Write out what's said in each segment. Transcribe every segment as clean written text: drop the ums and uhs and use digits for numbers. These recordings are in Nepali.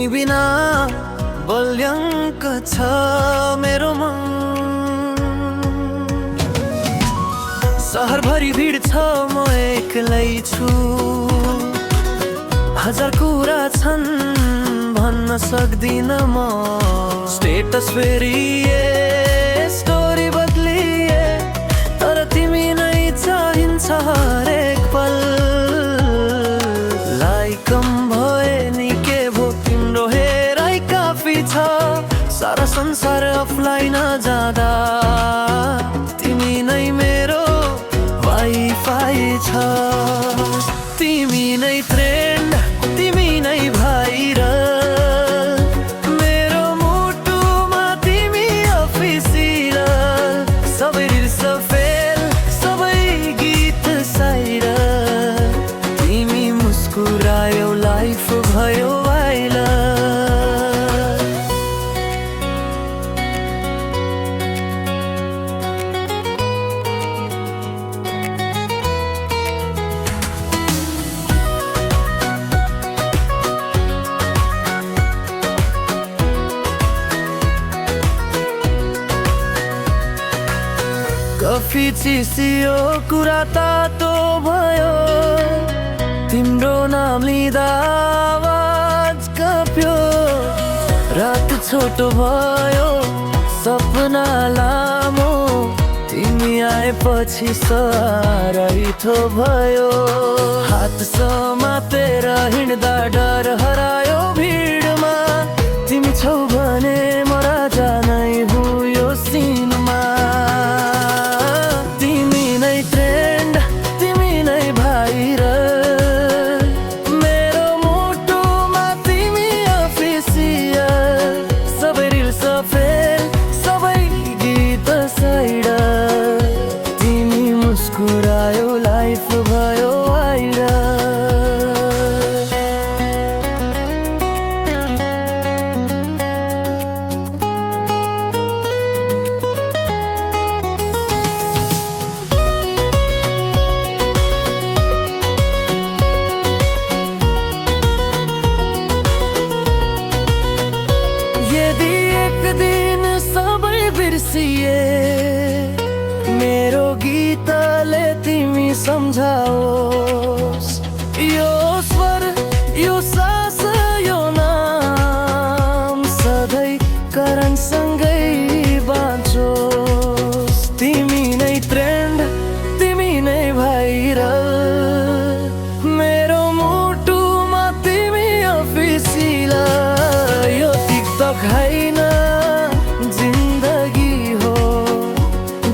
तिमी बिना बल्यङ्क छ मेरो मन। सहरभरि भिड छ म एक्लै छु, हजार कुरा छन् भन्न सक्दिन म। स्टेटस फेरिए स्टोरी बदलिए, तर तिमी नै चाहिन्छ हरेक पल। लाइकम भए नि के भो तिम्रो हेराइ काफी छ, सारा संसार अफलाइन जाँदा तिमी नै मेरो वाइफाई छ। तिमी नै ट्रेन्ड, तिमी नै भाइरल, मेरो मुटुमा तिमी अफिसियल। सबै रिल्स फेल, सबै गीत साइरल, तिमी मुस्कुरायो लाइफ भयो भाइरल। कफी चिसियो कुरा तातो भयो, तिम्रो नाम लिँदा आवाज कप्यो। रात छोटो भयो, सपना लामो, तिमी आएपछि साराइठो भयो। हात समातेर हिँड्दा डर हरायो भिडमा, तिमी छौ भने म राजा नै हुँ यो सिनमा। मुस्कुरायो लाइफ भयो यदि एक दिन सबै बिर्सिए, मेरो गीतले तिमी सम्झाओस्। यो स्वर, यो सास, यो नाम सधैँ करणसँगै बाँचोस्। तिमी नै ट्रेन्ड, तिमी नै भाइरल, मेरो मुटुमा तिमी अफिसियल। यो टिकटक होइन जिन्दगी हो,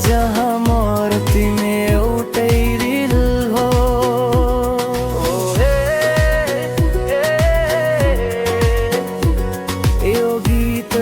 जहाँ मोर तिमी एउटै रिल हो। यो गीत